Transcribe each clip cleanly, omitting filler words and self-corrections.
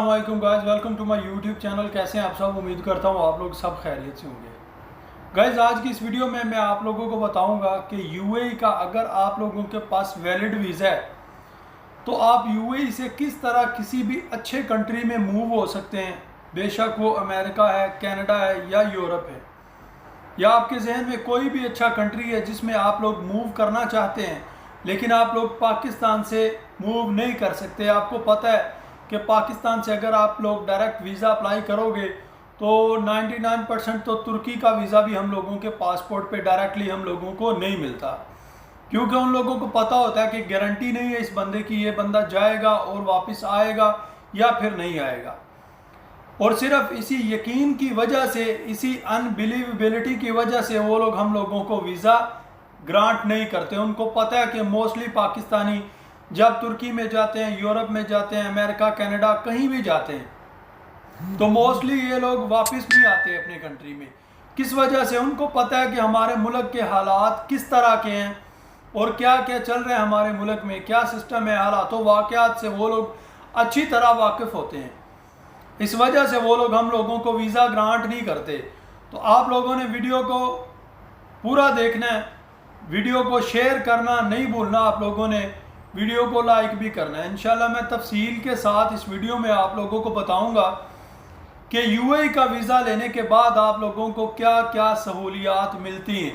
अस्सलाम वालेकुम guys, welcome to my YouTube channel. कैसे हैं आप सब? उम्मीद करता हूँ आप लोग सब खैरियत से होंगे। गाइस, आज की इस वीडियो में मैं आप लोगों को बताऊंगा कि यूएई का अगर आप लोगों के पास वैलिड वीज़ा है तो आप यूएई से किस तरह किसी भी अच्छे कंट्री में मूव हो सकते हैं। बेशक वो अमेरिका है, कनाडा है या यूरोप है, या आपके जहन में कोई भी अच्छा कंट्री है जिसमें आप लोग मूव करना चाहते हैं लेकिन आप लोग पाकिस्तान से मूव नहीं कर सकते। आपको पता है कि पाकिस्तान से अगर आप लोग डायरेक्ट वीज़ा अप्लाई करोगे तो 99% तो तुर्की का वीज़ा भी हम लोगों के पासपोर्ट पे डायरेक्टली हम लोगों को नहीं मिलता, क्योंकि उन लोगों को पता होता है कि गारंटी नहीं है इस बंदे की, ये बंदा जाएगा और वापस आएगा या फिर नहीं आएगा। और सिर्फ इसी यकीन की वजह से, इसी अनबिलीवेबिलिटी की वजह से वो लोग हम लोगों को वीज़ा ग्रांट नहीं करते। उनको पता है कि मोस्टली पाकिस्तानी जब तुर्की में जाते हैं, यूरोप में जाते हैं, अमेरिका, कनाडा, कहीं भी जाते हैं तो मोस्टली ये लोग वापस नहीं आते अपने कंट्री में। किस वजह से? उनको पता है कि हमारे मुल्क के हालात किस तरह के हैं और क्या क्या चल रहे हैं हमारे मुल्क में, क्या सिस्टम है, हालातों वाक़यात से वो लोग अच्छी तरह वाकिफ़ होते हैं। इस वजह से वो लोग हम लोगों को वीज़ा ग्रांट नहीं करते। तो आप लोगों ने वीडियो को पूरा देखना है, वीडियो को शेयर करना नहीं भूलना, आप लोगों ने वीडियो को लाइक भी करना है। इंशाल्लाह मैं तफसील के साथ इस वीडियो में आप लोगों को बताऊंगा कि यूएई का वीज़ा लेने के बाद आप लोगों को क्या क्या सहूलियात मिलती हैं,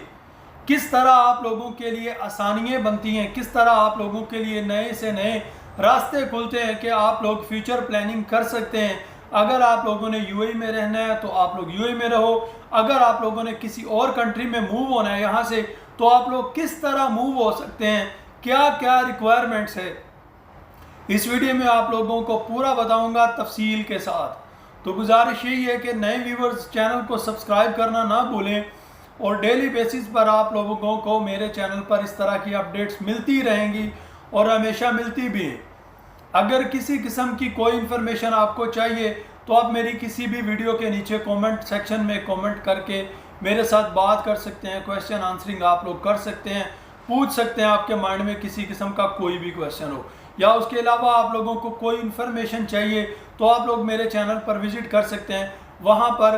किस तरह आप लोगों के लिए आसानियाँ बनती हैं, किस तरह आप लोगों के लिए नए से नए रास्ते खुलते हैं कि आप लोग फ्यूचर प्लानिंग कर सकते हैं। अगर आप लोगों ने यूएई में रहना है तो आप लोग यूएई में रहो, अगर आप लोगों ने किसी और कंट्री में मूव होना है यहाँ से तो आप लोग किस तरह मूव हो सकते हैं, क्या क्या रिक्वायरमेंट्स है, इस वीडियो में आप लोगों को पूरा बताऊंगा तफसील के साथ। तो गुजारिश यही है कि नए व्यूवर्स चैनल को सब्सक्राइब करना ना भूलें और डेली बेसिस पर आप लोगों को मेरे चैनल पर इस तरह की अपडेट्स मिलती रहेंगी और हमेशा मिलती भी हैं। अगर किसी किस्म की कोई इन्फॉर्मेशन आपको चाहिए तो आप मेरी किसी भी वीडियो के नीचे कमेंट सेक्शन में कमेंट करके मेरे साथ बात कर सकते हैं, क्वेश्चन आंसरिंग आप लोग कर सकते हैं, पूछ सकते हैं। आपके माइंड में किसी किस्म का कोई भी क्वेश्चन हो या उसके अलावा आप लोगों को कोई इन्फॉर्मेशन चाहिए तो आप लोग मेरे चैनल पर विज़िट कर सकते हैं। वहाँ पर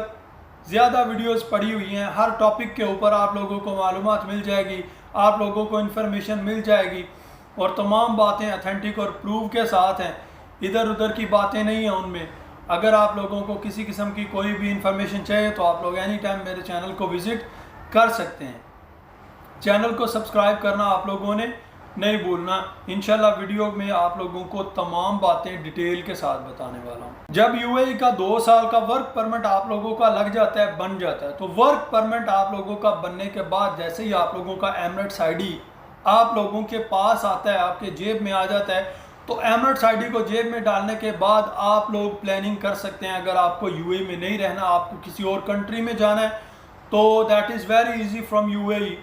ज़्यादा वीडियोस पड़ी हुई हैं, हर टॉपिक के ऊपर आप लोगों को मालूमात मिल जाएगी, आप लोगों को इन्फॉर्मेशन मिल जाएगी और तमाम बातें अथेंटिक और प्रूव के साथ हैं, इधर उधर की बातें नहीं हैं उनमें। अगर आप लोगों को किसी किस्म की कोई भी इंफॉर्मेशन चाहिए तो आप लोग एनी टाइम मेरे चैनल को विज़िट कर सकते हैं। चैनल को सब्सक्राइब करना आप लोगों ने नहीं भूलना। इंशाल्लाह वीडियो में आप लोगों को तमाम बातें डिटेल के साथ बताने वाला हूँ। जब यूएई का 2 साल का वर्क परमिट आप लोगों का लग जाता है, बन जाता है, तो वर्क परमिट आप लोगों का बनने के बाद जैसे ही आप लोगों का एमिरेट्स आईडी आप लोगों के पास आता है, आपके जेब में आ जाता है, तो एमिरेट्स आईडी को जेब में डालने के बाद आप लोग प्लानिंग कर सकते हैं। अगर आपको यूएई में नहीं रहना, आपको किसी और कंट्री में जाना है तो that is very easy from UAE.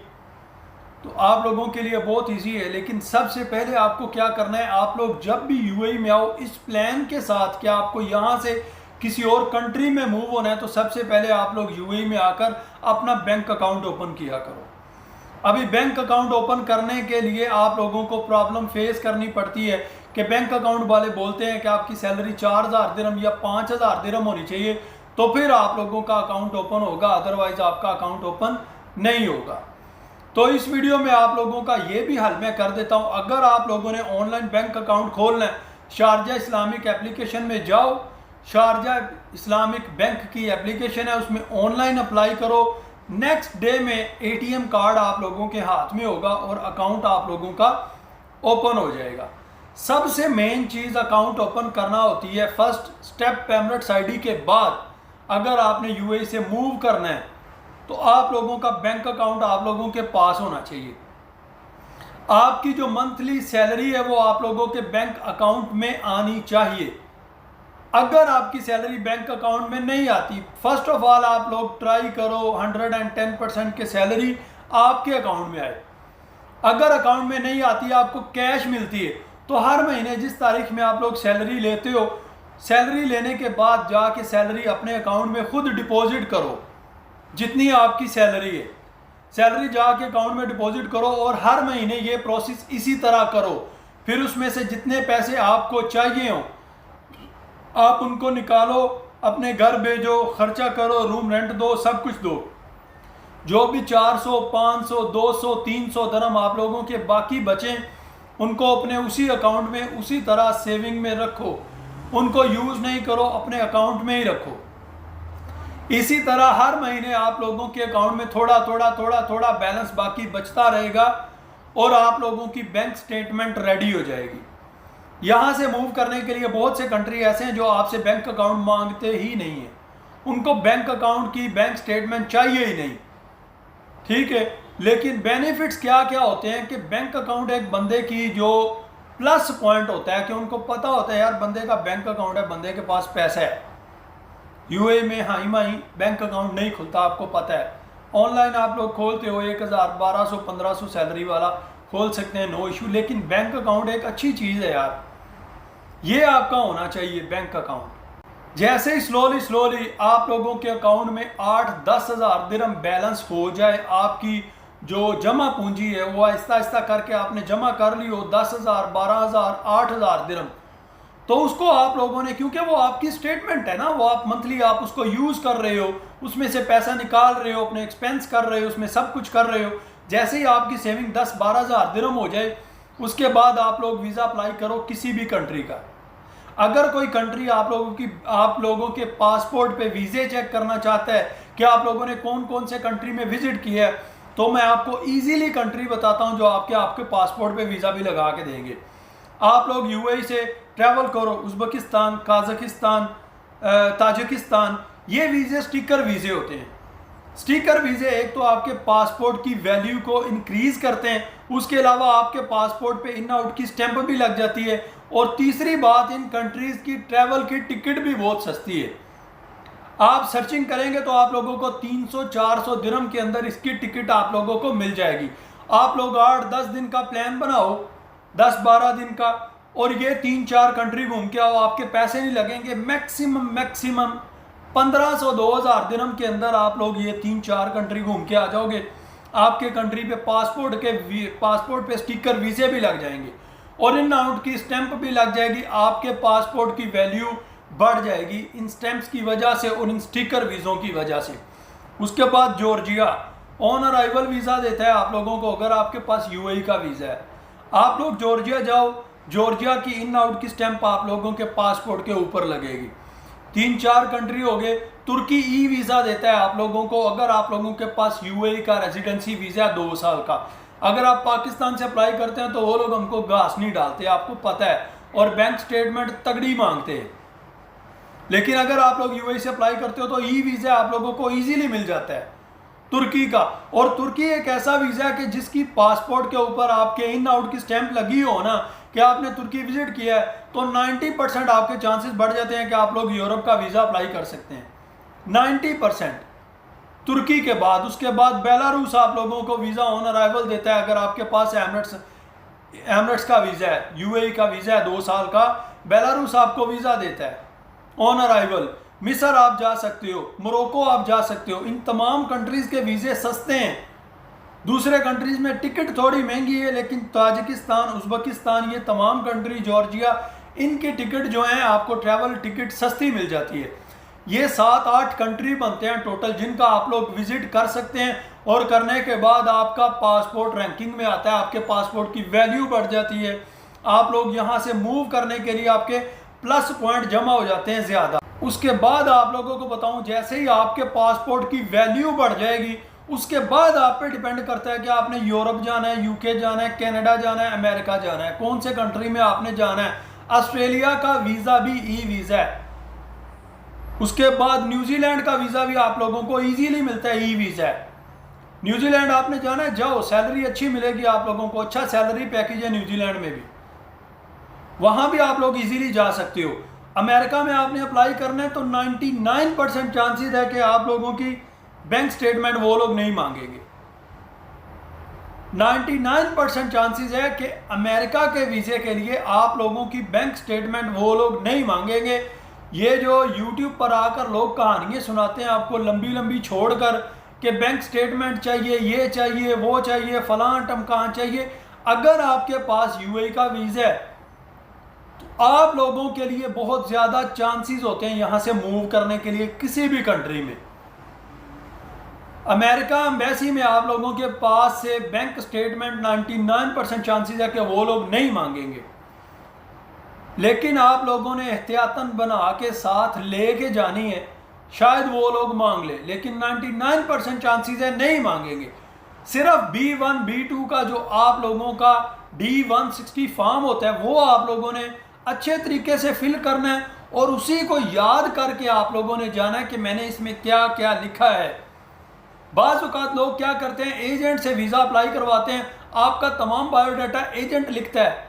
तो आप लोगों के लिए बहुत इजी है। लेकिन सबसे पहले आपको क्या करना है, आप लोग जब भी यूएई में आओ इस प्लान के साथ कि आपको यहाँ से किसी और कंट्री में मूव होना है, तो सबसे पहले आप लोग यूएई में आकर अपना बैंक अकाउंट ओपन किया करो। अभी बैंक अकाउंट ओपन करने के लिए आप लोगों को प्रॉब्लम फेस करनी पड़ती है कि बैंक अकाउंट वाले बोलते हैं कि आपकी सैलरी 4000 दिरहम या 5000 दिरहम होनी चाहिए तो फिर आप लोगों का अकाउंट ओपन होगा, अदरवाइज आपका अकाउंट ओपन नहीं होगा। तो इस वीडियो में आप लोगों का ये भी हल मैं कर देता हूँ। अगर आप लोगों ने ऑनलाइन बैंक अकाउंट खोलना है, शारजा इस्लामिक एप्लीकेशन में जाओ, शारजा इस्लामिक बैंक की एप्लीकेशन है, उसमें ऑनलाइन अप्लाई करो। नेक्स्ट डे में एटीएम कार्ड आप लोगों के हाथ में होगा और अकाउंट आप लोगों का ओपन हो जाएगा। सबसे मेन चीज़ अकाउंट ओपन करना होती है। फर्स्ट स्टेप एमिरेट्स आईडी के बाद अगर आपने यूएई से मूव करना है तो आप लोगों का बैंक अकाउंट आप लोगों के पास होना चाहिए। आपकी जो मंथली सैलरी है वो आप लोगों के बैंक अकाउंट में आनी चाहिए। अगर आपकी सैलरी बैंक अकाउंट में नहीं आती, फर्स्ट ऑफ ऑल आप लोग ट्राई करो 110% के सैलरी आपके अकाउंट में आए। अगर अकाउंट में नहीं आती, आपको कैश मिलती है, तो हर महीने जिस तारीख में आप लोग सैलरी लेते हो, सैलरी लेने के बाद जाके सैलरी अपने अकाउंट में खुद डिपॉजिट करो। जितनी आपकी सैलरी है, सैलरी जाके अकाउंट में डिपॉजिट करो और हर महीने ये प्रोसेस इसी तरह करो। फिर उसमें से जितने पैसे आपको चाहिए हो आप उनको निकालो, अपने घर भेजो, खर्चा करो, रूम रेंट दो, सब कुछ दो। जो भी 400, 500, 200, 300 दरम आप लोगों के बाकी बचें, उनको अपने उसी अकाउंट में उसी तरह सेविंग में रखो, उनको यूज़ नहीं करो, अपने अकाउंट में ही रखो। इसी तरह हर महीने आप लोगों के अकाउंट में थोड़ा थोड़ा थोड़ा थोड़ा बैलेंस बाकी बचता रहेगा और आप लोगों की बैंक स्टेटमेंट रेडी हो जाएगी। यहाँ से मूव करने के लिए बहुत से कंट्री ऐसे हैं जो आपसे बैंक अकाउंट मांगते ही नहीं है, उनको बैंक अकाउंट की बैंक स्टेटमेंट चाहिए ही नहीं, ठीक है। लेकिन बेनिफिट्स क्या क्या होते हैं कि बैंक अकाउंट एक बंदे की जो प्लस पॉइंट होता है कि उनको पता होता है यार बंदे का बैंक अकाउंट है, बंदे के पास पैसा है। यूएई में हाई माही बैंक अकाउंट नहीं खुलता, आपको पता है। ऑनलाइन आप लोग खोलते हो 1000, 1200, 1500 सैलरी वाला खोल सकते हैं, नो इशू। लेकिन बैंक अकाउंट एक अच्छी चीज़ है यार, ये आपका होना चाहिए बैंक अकाउंट। जैसे ही स्लोली आप लोगों के अकाउंट में 8-10 हज़ार दिरहम बैलेंस हो जाए, आपकी जो जमा पूंजी है वो आहिस्ता आहिस्ता करके आपने जमा कर ली हो 10,000, 12,000, 8,000 दिरहम, तो उसको आप लोगों ने, क्योंकि वो आपकी स्टेटमेंट है ना, वो आप मंथली आप उसको यूज़ कर रहे हो, उसमें से पैसा निकाल रहे हो, अपने एक्सपेंस कर रहे हो, उसमें सब कुछ कर रहे हो। जैसे ही आपकी सेविंग 10-12 हज़ार दिरहम हो जाए, उसके बाद आप लोग वीज़ा अप्लाई करो किसी भी कंट्री का। अगर कोई कंट्री आप लोगों के पासपोर्ट पे वीज़े चेक करना चाहता है कि आप लोगों ने कौन कौन से कंट्री में विजिट किया है, तो मैं आपको इजीली कंट्री बताता हूं जो आपके पासपोर्ट पे वीज़ा भी लगा के देंगे। आप लोग यूएई से ट्रैवल करो, उज़्बेकिस्तान, काज़ाकिस्तान, ताजिकिस्तान, ये वीज़े स्टिकर वीज़े होते हैं। स्टिकर वीज़े एक तो आपके पासपोर्ट की वैल्यू को इंक्रीज़ करते हैं, उसके अलावा आपके पासपोर्ट पे इन आउट की स्टैंप भी लग जाती है, और तीसरी बात, इन कंट्रीज़ की ट्रैवल की टिकट भी बहुत सस्ती है। आप सर्चिंग करेंगे तो आप लोगों को 300-400 दिरहम के अंदर इसकी टिकट आप लोगों को मिल जाएगी। आप लोग 8-10 दिन का प्लान बनाओ, 10-12 दिन का, और ये 3-4 कंट्री घूम के आओ, आपके पैसे नहीं लगेंगे। मैक्सिमम 1500-2000 दिरहम के अंदर आप लोग ये 3-4 कंट्री घूम के आ जाओगे। आपके कंट्री पे पासपोर्ट पे स्टिकर वीज़े भी लग जाएंगे और इन आउट की स्टैंप भी लग जाएगी। आपके पासपोर्ट की वैल्यू बढ़ जाएगी इन स्टैंप्स की वजह से और इन स्टिकर वीज़ों की वजह से। उसके बाद जॉर्जिया ऑन अराइवल वीज़ा देता है आप लोगों को, अगर आपके पास यूएई का वीज़ा है। आप लोग जॉर्जिया जाओ, जॉर्जिया की इन आउट की स्टैंप आप लोगों के पासपोर्ट के ऊपर लगेगी। 3-4 कंट्री हो गए। तुर्की ई वीज़ा देता है आप लोगों को, अगर आप लोगों के पास यूएई का रेजिडेंसी वीज़ा 2 साल का। अगर आप पाकिस्तान से अप्लाई करते हैं तो वो लोग हमको घास नहीं डालते, आपको पता है, और बैंक स्टेटमेंट तगड़ी मांगते हैं। लेकिन अगर आप लोग यूएई से अप्लाई करते हो तो ई वीज़ा आप लोगों को इजीली मिल जाता है तुर्की का। और तुर्की एक ऐसा वीज़ा है कि जिसकी पासपोर्ट के ऊपर आपके इन आउट की स्टैंप लगी हो ना कि आपने तुर्की विजिट किया है, तो 90% आपके चांसेस बढ़ जाते हैं कि आप लोग यूरोप का वीज़ा अप्लाई कर सकते हैं। 90% तुर्की के बाद। उसके बाद बेलारूस आप लोगों को वीज़ा ऑन अराइवल देता है, अगर आपके पास एमरेट्स का वीज़ा है, यूएई का वीज़ा है 2 साल का, बेलारूस आपको वीज़ा देता है ऑन अराइवल। मिस्र आप जा सकते हो, मोरक्को आप जा सकते हो। इन तमाम कंट्रीज़ के वीज़े सस्ते हैं। दूसरे कंट्रीज़ में टिकट थोड़ी महंगी है, लेकिन ताजिकिस्तान, उज़्बेकिस्तान, ये तमाम कंट्री, जॉर्जिया, इनकी टिकट जो है आपको ट्रैवल टिकट सस्ती मिल जाती है। ये 7-8 कंट्री बनते हैं टोटल जिनका आप लोग विजिट कर सकते हैं, और करने के बाद आपका पासपोर्ट रैंकिंग में आता है, आपके पासपोर्ट की वैल्यू बढ़ जाती है। आप लोग यहाँ से मूव करने के लिए आपके प्लस पॉइंट जमा हो जाते हैं ज़्यादा। उसके बाद आप लोगों को बताऊं, जैसे ही आपके पासपोर्ट की वैल्यू बढ़ जाएगी, उसके बाद आप पे डिपेंड करता है कि आपने यूरोप जाना है, यूके जाना है, कनाडा जाना है, अमेरिका जाना है, कौन से कंट्री में आपने जाना है। ऑस्ट्रेलिया का वीज़ा भी ई वीज़ा है। उसके बाद न्यूजीलैंड का वीज़ा भी आप लोगों को इजीली मिलता है, ई वीज़ा है। न्यूजीलैंड आपने जाना है, जाओ, सैलरी अच्छी मिलेगी आप लोगों को, अच्छा सैलरी पैकेज है न्यूजीलैंड में भी, वहाँ भी आप लोग इजीली जा सकते हो। अमेरिका में आपने अप्लाई करना है तो 99% चांसेस है कि आप लोगों की बैंक स्टेटमेंट वो लोग नहीं मांगेंगे। 99% चांसेस है कि अमेरिका के वीज़े के लिए आप लोगों की बैंक स्टेटमेंट वो लोग नहीं मांगेंगे। ये जो यूट्यूब पर आकर लोग कहानियाँ सुनाते हैं आपको लंबी लंबी छोड़कर कि बैंक स्टेटमेंट चाहिए, ये चाहिए, वो चाहिए, फलां टमकान चाहिए, अगर आपके पास यूएई का वीज़ा है आप लोगों के लिए बहुत ज़्यादा चांसेस होते हैं यहाँ से मूव करने के लिए किसी भी कंट्री में। अमेरिका एम्बेसी में आप लोगों के पास से बैंक स्टेटमेंट 99% चांसेस है कि वो लोग नहीं मांगेंगे, लेकिन आप लोगों ने एहतियातन बना के साथ लेके जानी है। शायद वो लोग मांग ले, लेकिन 99% चांसेस है नहीं मांगेंगे। सिर्फ B1 B2 का जो आप लोगों का D160 फॉर्म होता है वो आप लोगों ने अच्छे तरीके से फिल करना है और उसी को याद करके आप लोगों ने जाना है कि मैंने इसमें क्या क्या लिखा है। बाज़ औक़ात लोग क्या करते हैं, एजेंट से वीज़ा अप्लाई करवाते हैं, आपका तमाम बायोडाटा एजेंट लिखता है,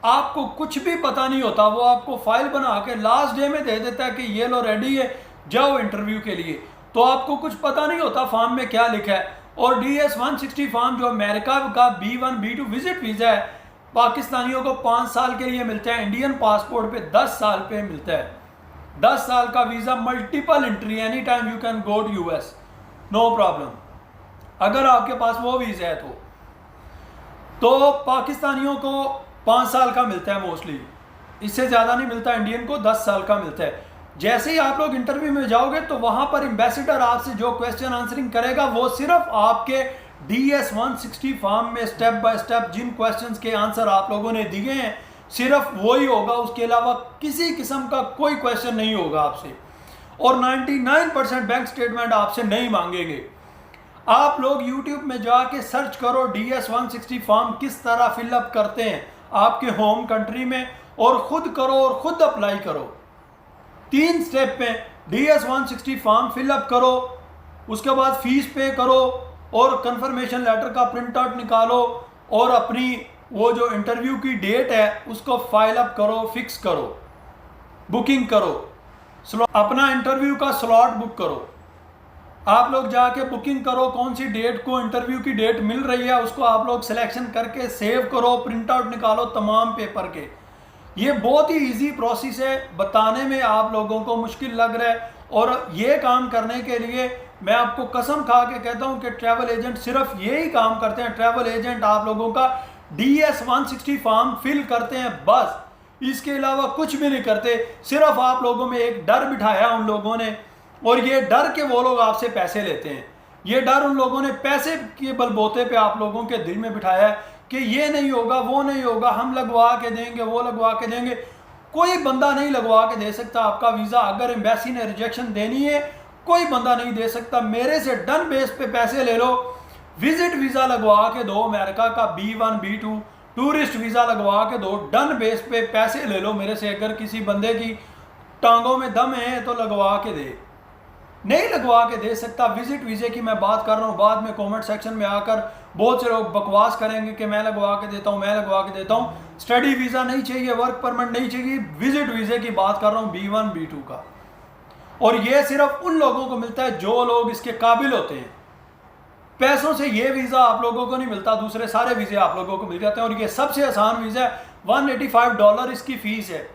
आपको कुछ भी पता नहीं होता, वो आपको फाइल बना के लास्ट डे में दे देता है कि ये लो रेडी है, जाओ इंटरव्यू के लिए। तो आपको कुछ पता नहीं होता फॉर्म में क्या लिखा है। और DS-160 फॉर्म जो अमेरिका का B1 B2 विजिट वीज़ा है, पाकिस्तानियों को 5 साल के लिए मिलता है, इंडियन पासपोर्ट पे 10 साल पे मिलता है। 10 साल का visa, multiple entry, any time you can go to US, no problem, अगर आपके पास वो वीज़ा है तो पाकिस्तानियों को 5 साल का मिलता है मोस्टली, इससे ज़्यादा नहीं मिलता। इंडियन को 10 साल का मिलता है। जैसे ही आप लोग इंटरव्यू में जाओगे तो वहाँ पर एम्बेसडर आपसे जो क्वेश्चन आंसरिंग करेगा वो सिर्फ आपके DS-160 फॉर्म में स्टेप बाय स्टेप जिन क्वेश्चंस के आंसर आप लोगों ने दिए हैं सिर्फ वही होगा, उसके अलावा किसी किस्म का कोई क्वेश्चन नहीं होगा आपसे। और 99% बैंक स्टेटमेंट आपसे नहीं मांगेंगे। आप लोग YouTube में जाके सर्च करो DS-160 फॉर्म किस तरह फिलअप करते हैं आपके होम कंट्री में, और ख़ुद करो और ख़ुद अप्लाई करो। 3 स्टेप में DS-160 फॉर्म फिलअप करो, उसके बाद फीस पे करो और कंफर्मेशन लेटर का प्रिंट आउट निकालो और अपनी वो जो इंटरव्यू की डेट है उसको फाइल अप करो, फिक्स करो, बुकिंग करो, अपना इंटरव्यू का स्लॉट बुक करो। आप लोग जाके बुकिंग करो, कौन सी डेट को इंटरव्यू की डेट मिल रही है उसको आप लोग सिलेक्शन करके सेव करो, प्रिंट आउट निकालो तमाम पेपर के। ये बहुत ही इजी प्रोसेस है, बताने में आप लोगों को मुश्किल लग रहा है। और ये काम करने के लिए मैं आपको कसम खा के कहता हूँ कि ट्रैवल एजेंट सिर्फ यही काम करते हैं। ट्रैवल एजेंट आप लोगों का DS-160 फॉर्म फिल करते हैं बस, इसके अलावा कुछ भी नहीं करते। सिर्फ आप लोगों में एक डर बिठाया उन लोगों ने, और ये डर के वो लोग आपसे पैसे लेते हैं। ये डर उन लोगों ने पैसे के बलबूते पे आप लोगों के दिल में बिठाया है कि ये नहीं होगा, वो नहीं होगा, हम लगवा के देंगे, वो लगवा के देंगे। कोई बंदा नहीं लगवा के दे सकता आपका वीज़ा। अगर एम्बेसी ने रिजेक्शन देनी है कोई बंदा नहीं दे सकता। मेरे से डन बेस पे पैसे ले लो, विजिट वीज़ा लगवा के दो, अमेरिका का B1 B2 टूरिस्ट वीज़ा लगवा के दो, डन बेस पे पैसे ले लो मेरे से। अगर किसी बंदे की टांगों में दम है तो लगवा के दे, नहीं लगवा के दे सकता। विजिट वीज़े की मैं बात कर रहा हूँ। बाद में कमेंट सेक्शन में आकर बहुत से लोग बकवास करेंगे कि मैं लगवा के देता हूँ, मैं लगवा के देता हूँ। स्टडी वीज़ा नहीं चाहिए, वर्क परमिट नहीं चाहिए, विजिट वीज़े की बात कर रहा हूँ B1 B2 का। और ये सिर्फ उन लोगों को मिलता है जो लोग इसके काबिल होते हैं। पैसों से ये वीज़ा आप लोगों को नहीं मिलता, दूसरे सारे वीज़े आप लोगों को मिल जाते हैं। और ये सबसे आसान वीज़ा है, $185 इसकी फ़ीस है।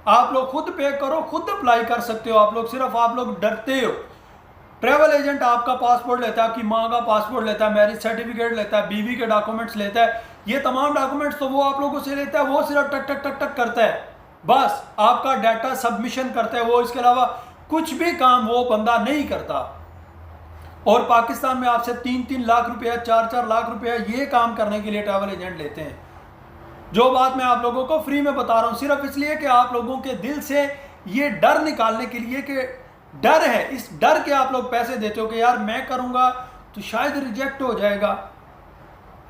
आप लोग खुद पे करो, खुद अप्लाई कर सकते हो। आप लोग डरते हो। ट्रैवल एजेंट आपका पासपोर्ट लेता है, आपकी माँ का पासपोर्ट लेता है, मैरिज सर्टिफिकेट लेता है, बीवी के डॉक्यूमेंट्स लेता है। ये तमाम डॉक्यूमेंट्स तो वो आप लोगों से लेता है, वो सिर्फ टक टक टक टक करता है, बस आपका डाटा सबमिशन करता है वो। इसके अलावा कुछ भी काम वो बंदा नहीं करता। और पाकिस्तान में आपसे 3-3 लाख रुपया, 4-4 लाख रुपया ये काम करने के लिए ट्रैवल एजेंट लेते हैं। जो बात मैं आप लोगों को फ्री में बता रहा हूँ सिर्फ इसलिए कि आप लोगों के दिल से ये डर निकालने के लिए कि डर है, इस डर के आप लोग पैसे देते हो कि यार मैं करूँगा तो शायद रिजेक्ट हो जाएगा।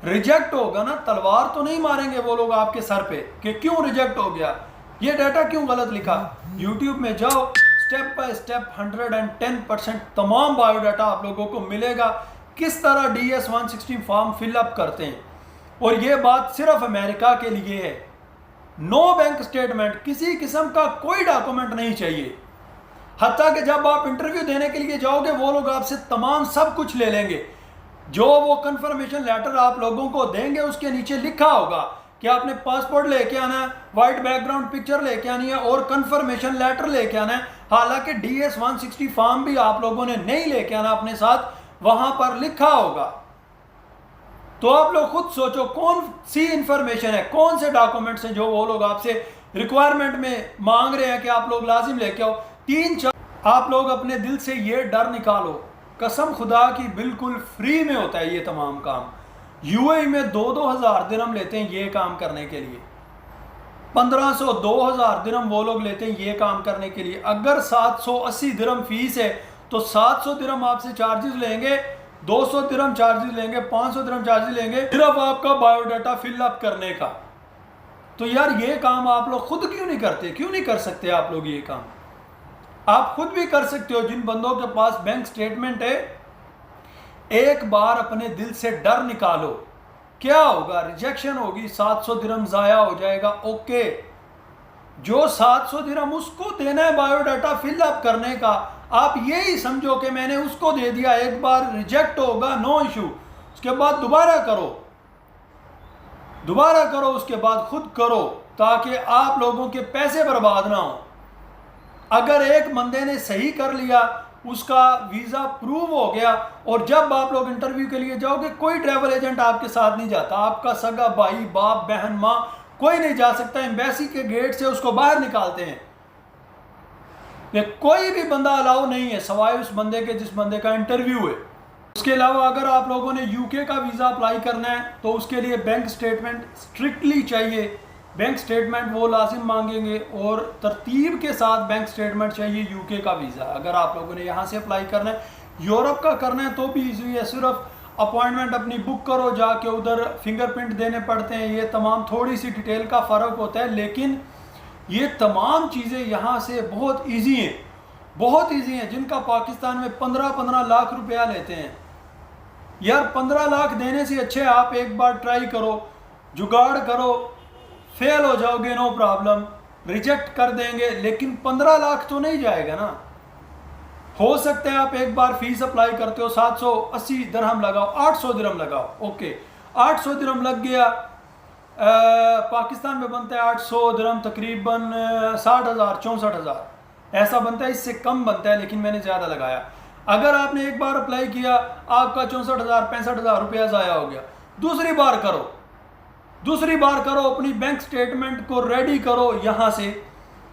रिजेक्ट होगा ना, तलवार तो नहीं मारेंगे वो लोग आपके सर पे कि क्यों रिजेक्ट हो गया, ये डाटा क्यों गलत लिखा। यूट्यूब में जाओ, स्टेप बाय स्टेप 110% तमाम बायोडाटा आप लोगों को मिलेगा किस तरह DS-160 फॉर्म फिलअप करते हैं। और ये बात सिर्फ अमेरिका के लिए है। नो बैंक स्टेटमेंट, किसी किस्म का कोई डॉक्यूमेंट नहीं चाहिए। हत्ता कि जब आप इंटरव्यू देने के लिए जाओगे वो लोग आपसे तमाम सब कुछ ले लेंगे। जो वो कंफर्मेशन लेटर आप लोगों को देंगे उसके नीचे लिखा होगा कि आपने पासपोर्ट लेके आना है, वाइट बैकग्राउंड पिक्चर लेके आनी है और कंफर्मेशन लेटर लेके आना है। हालांकि DS-160 फॉर्म भी आप लोगों ने नहीं लेके आना अपने साथ, वहां पर लिखा होगा। तो आप लोग खुद सोचो कौन सी इंफॉर्मेशन है, कौन से डॉक्यूमेंट्स हैं जो वो लोग आपसे रिक्वायरमेंट में मांग रहे हैं कि आप लोग लाजिम लेके आओ। 3-4 आप लोग अपने दिल से ये डर निकालो, कसम खुदा की बिल्कुल फ्री में होता है ये तमाम काम। यूएई में 2-2 हज़ार दिरहम लेते हैं ये काम करने के लिए, 1500 2000 दिरहम वो लोग लेते हैं ये काम करने के लिए। अगर 780 दिरहम फीस है तो 700 दिरहम आपसे चार्जेस लेंगे, 200 दिरहम चार्जेस लेंगे, 500 दिरहम चार्जेस लेंगे सिर्फ आपका बायोडाटा फिलअप करने का। तो यार ये काम आप लोग खुद क्यों नहीं करते, क्यों नहीं कर सकते आप लोग ये काम? आप खुद भी कर सकते हो। जिन बंदों के पास बैंक स्टेटमेंट है, एक बार अपने दिल से डर निकालो। क्या होगा? रिजेक्शन होगी, 700 दिरहम जाया हो जाएगा। ओके, जो 700 दिरहम उसको देना है बायोडाटा फिलअप करने का, आप यही समझो कि मैंने उसको दे दिया, एक बार रिजेक्ट होगा, नो इशू, उसके बाद दोबारा करो, उसके बाद खुद करो, ताकि आप लोगों के पैसे बर्बाद ना हो। अगर एक बंदे ने सही कर लिया, उसका वीज़ा प्रूव हो गया, और जब आप लोग इंटरव्यू के लिए जाओगे कोई ट्रैवल एजेंट आपके साथ नहीं जाता, आपका सगा भाई, बाप, बहन, माँ कोई नहीं जा सकता। एम्बेसी के गेट से उसको बाहर निकालते हैं, कोई भी बंदा अलाउ नहीं है सवाए उस बंदे के जिस बंदे का इंटरव्यू है। उसके अलावा अगर आप लोगों ने यूके का वीज़ा अप्लाई करना है तो उसके लिए बैंक स्टेटमेंट स्ट्रिक्टली चाहिए। बैंक स्टेटमेंट वो लाजिम मांगेंगे, और तरतीब के साथ बैंक स्टेटमेंट चाहिए यूके का वीज़ा। अगर आप लोगों ने यहाँ से अप्लाई करना है, यूरोप का करना है तो भी ईजी है, सिर्फ अपॉइंटमेंट अपनी बुक करो, जाके उधर फिंगरप्रिंट देने पड़ते हैं, ये तमाम थोड़ी सी डिटेल का फ़र्क होता है, लेकिन ये तमाम चीज़ें यहाँ से बहुत ईजी हैं, बहुत ईजी हैं। जिनका पाकिस्तान में 15-15 लाख रुपया लेते हैं, यार 15 लाख देने से अच्छे आप एक बार ट्राई करो, जुगाड़ करो, फेल हो जाओगे नो प्रॉब्लम, रिजेक्ट कर देंगे, लेकिन 15 लाख तो नहीं जाएगा ना। हो सकता है आप एक बार फीस अप्लाई करते हो, 780 दिरहम लगाओ, 800 दिरहम लगाओ, ओके 800 दिरहम लग गया, पाकिस्तान में बनता है 800 दिरहम तकरीबन 60,000 64,000 ऐसा बनता है, इससे कम बनता है लेकिन मैंने ज़्यादा लगाया। अगर आपने एक बार अप्लाई किया, आपका 64,000 65,000 रुपया ज़ाया हो गया, दूसरी बार करो, अपनी बैंक स्टेटमेंट को रेडी करो, यहाँ से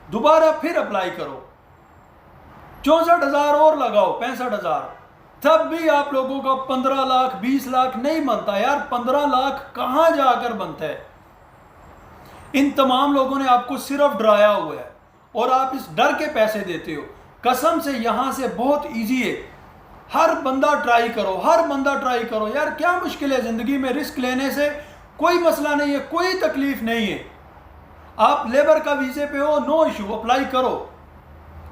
दोबारा फिर अप्लाई करो, 64,000 और लगाओ, 65,000, तब भी आप लोगों का 15 लाख 20 लाख नहीं बनता। यार 15 लाख कहाँ जाकर बनता है? इन तमाम लोगों ने आपको सिर्फ डराया हुआ है और आप इस डर के पैसे देते हो। कसम से यहाँ से बहुत इजी है, हर बंदा ट्राई करो यार, क्या मुश्किल है ज़िंदगी में? रिस्क लेने से कोई मसला नहीं है, कोई तकलीफ नहीं है। आप लेबर का वीज़े पे हो, नो इशू, अप्लाई करो।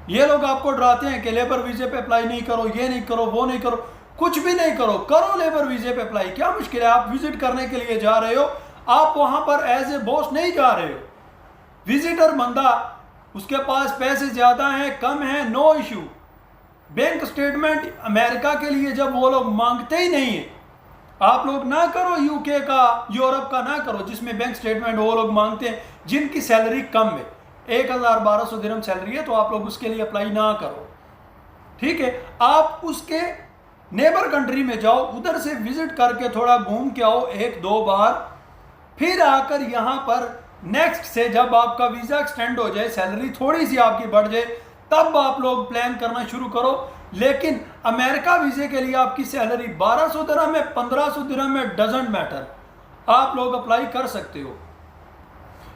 ये लोग आपको डराते हैं कि लेबर वीज़े पे अप्लाई नहीं करो, ये नहीं करो, वो नहीं करो, कुछ भी नहीं करो लेबर वीज़े पे अप्लाई। क्या मुश्किल है? आप विजिट करने के लिए जा रहे हो, आप वहाँ पर एज ए बॉस नहीं जा रहे हो, विजिटर बंदा, उसके पास पैसे ज़्यादा हैं कम हैं, no issue. Bank statement America के लिए जब वो लोग मांगते ही नहीं है, आप लोग ना करो यूके का, यूरोप का ना करो जिसमें बैंक स्टेटमेंट वो लोग मांगते हैं, जिनकी सैलरी कम है, 1,1200 दिरहम सैलरी है, तो आप लोग उसके लिए अप्लाई ना करो, ठीक है। आप उसके नेबर कंट्री में जाओ, उधर से विजिट करके थोड़ा घूम के आओ 1-2 बार, फिर आकर यहाँ पर नेक्स्ट से जब आपका वीज़ा एक्सटेंड हो जाए, सैलरी थोड़ी सी आपकी बढ़ जाए, तब आप लोग प्लान करना शुरू करो। लेकिन अमेरिका वीज़े के लिए आपकी सैलरी 1200 दिरहम है, 1500 दिरहम है, डजेंट मैटर, आप लोग अप्लाई कर सकते हो।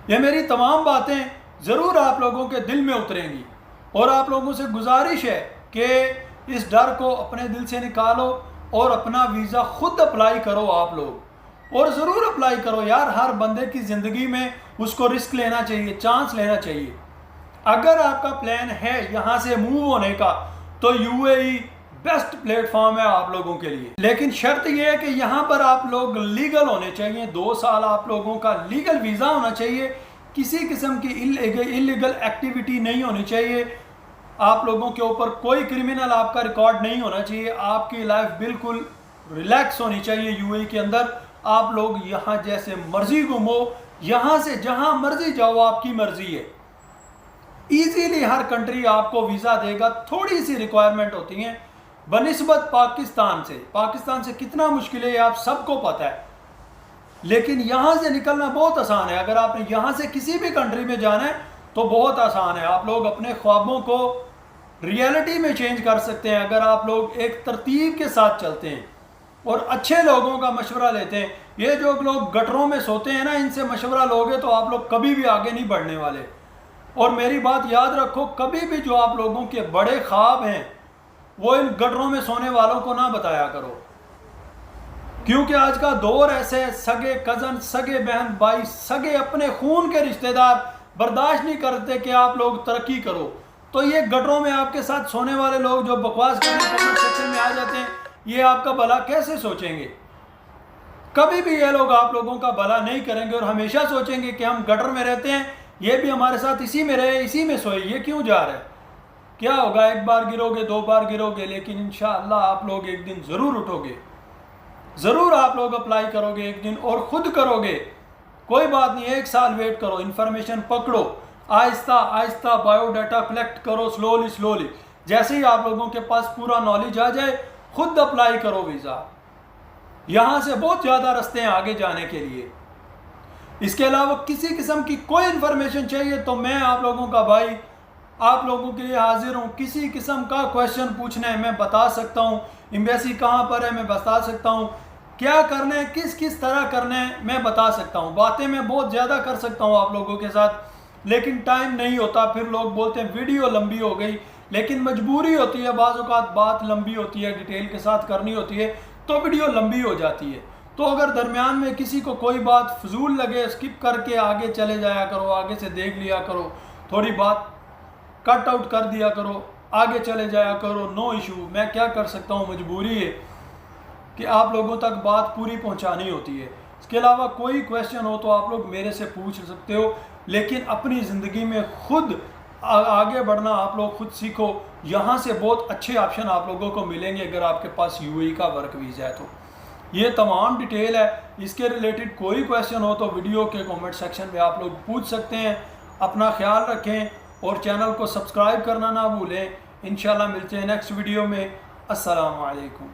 ये मेरी तमाम बातें ज़रूर आप लोगों के दिल में उतरेंगी, और आप लोगों से गुजारिश है कि इस डर को अपने दिल से निकालो और अपना वीज़ा खुद अप्लाई करो आप लोग, और ज़रूर अप्लाई करो यार। हर बंदे की ज़िंदगी में उसको रिस्क लेना चाहिए, चांस लेना चाहिए। अगर आपका प्लान है यहाँ से मूव होने का, तो यूएई बेस्ट प्लेटफॉर्म है आप लोगों के लिए। लेकिन शर्त यह है कि यहाँ पर आप लोग लीगल होने चाहिए, 2 साल आप लोगों का लीगल वीज़ा होना चाहिए, किसी किस्म की इलीगल एक्टिविटी नहीं होनी चाहिए, आप लोगों के ऊपर कोई क्रिमिनल आपका रिकॉर्ड नहीं होना चाहिए, आपकी लाइफ बिल्कुल रिलैक्स होनी चाहिए यूएई के अंदर। आप लोग यहाँ जैसे मर्जी घूमो, यहाँ से जहाँ मर्जी जाओ, आपकी मर्जी है। इजीली हर कंट्री आपको वीज़ा देगा, थोड़ी सी रिक्वायरमेंट होती हैं बनिस्बत पाकिस्तान से कितना मुश्किल है आप सबको पता है। लेकिन यहाँ से निकलना बहुत आसान है। अगर आपने यहाँ से किसी भी कंट्री में जाना है तो बहुत आसान है। आप लोग अपने ख्वाबों को रियलिटी में चेंज कर सकते हैं अगर आप लोग एक तरतीब के साथ चलते हैं और अच्छे लोगों का मशवरा लेते हैं। ये जो लोग गटरों में सोते हैं ना, इनसे मशवरा लोगे तो आप लोग कभी भी आगे नहीं बढ़ने वाले। और मेरी बात याद रखो, कभी भी जो आप लोगों के बड़े ख्वाब हैं वो इन गटरों में सोने वालों को ना बताया करो, क्योंकि आज का दौर ऐसे है, सगे कज़न, सगे बहन भाई, सगे अपने खून के रिश्तेदार बर्दाश्त नहीं करते कि आप लोग तरक्की करो। तो ये गटरों में आपके साथ सोने वाले लोग जो बकवास करने कमेंट सेक्शन में आ जाते हैं, ये आपका भला कैसे सोचेंगे? कभी भी ये लोग आप लोगों का भला नहीं करेंगे और हमेशा सोचेंगे कि हम गटर में रहते हैं, ये भी हमारे साथ इसी में रहे, इसी में सोए, ये क्यों जा रहा है? क्या होगा, एक बार गिरोगे, दो बार गिरोगे, लेकिन इंशाअल्लाह आप लोग एक दिन ज़रूर उठोगे, ज़रूर आप लोग अप्लाई करोगे एक दिन और ख़ुद करोगे। कोई बात नहीं, 1 साल वेट करो, इन्फॉर्मेशन पकड़ो, आहिस्ता आहिस्ता बायोडाटा कलेक्ट करो, स्लोली स्लोली। जैसे ही आप लोगों के पास पूरा नॉलेज आ जाए, खुद अप्लाई करो वीज़ा। यहाँ से बहुत ज़्यादा रास्ते हैं आगे जाने के लिए। इसके अलावा किसी किस्म की कोई इन्फॉर्मेशन चाहिए तो मैं आप लोगों का भाई आप लोगों के लिए हाजिर हूँ। किसी किस्म का क्वेश्चन पूछना है मैं बता सकता हूँ, एम्बेसी कहाँ पर है मैं बता सकता हूँ, क्या करना है, किस किस तरह करना है मैं बता सकता हूँ। बातें मैं बहुत ज़्यादा कर सकता हूँ आप लोगों के साथ, लेकिन टाइम नहीं होता। फिर लोग बोलते हैं वीडियो लंबी हो गई, लेकिन मजबूरी होती है, बाज़ औक़ात बात लंबी होती है, डिटेल के साथ करनी होती है तो वीडियो लंबी हो जाती है। तो अगर दरमियान में किसी को कोई बात फजूल लगे, स्किप करके आगे चले जाया करो, आगे से देख लिया करो, थोड़ी बात कट आउट कर दिया करो, आगे चले जाया करो, नो इशू। मैं क्या कर सकता हूँ, मजबूरी है कि आप लोगों तक बात पूरी पहुँचानी होती है। इसके अलावा कोई क्वेश्चन हो तो आप लोग मेरे से पूछ सकते हो, लेकिन अपनी ज़िंदगी में खुद आगे बढ़ना आप लोग खुद सीखो। यहाँ से बहुत अच्छे ऑप्शन आप लोगों को मिलेंगे अगर आपके पास यूएई का वर्क वीज़ा है तो। ये तमाम डिटेल है, इसके रिलेटेड कोई क्वेश्चन हो तो वीडियो के कमेंट सेक्शन में आप लोग पूछ सकते हैं। अपना ख्याल रखें और चैनल को सब्सक्राइब करना ना भूलें। इंशाल्लाह मिलते हैं नेक्स्ट वीडियो में। अस्सलाम वालेकुम।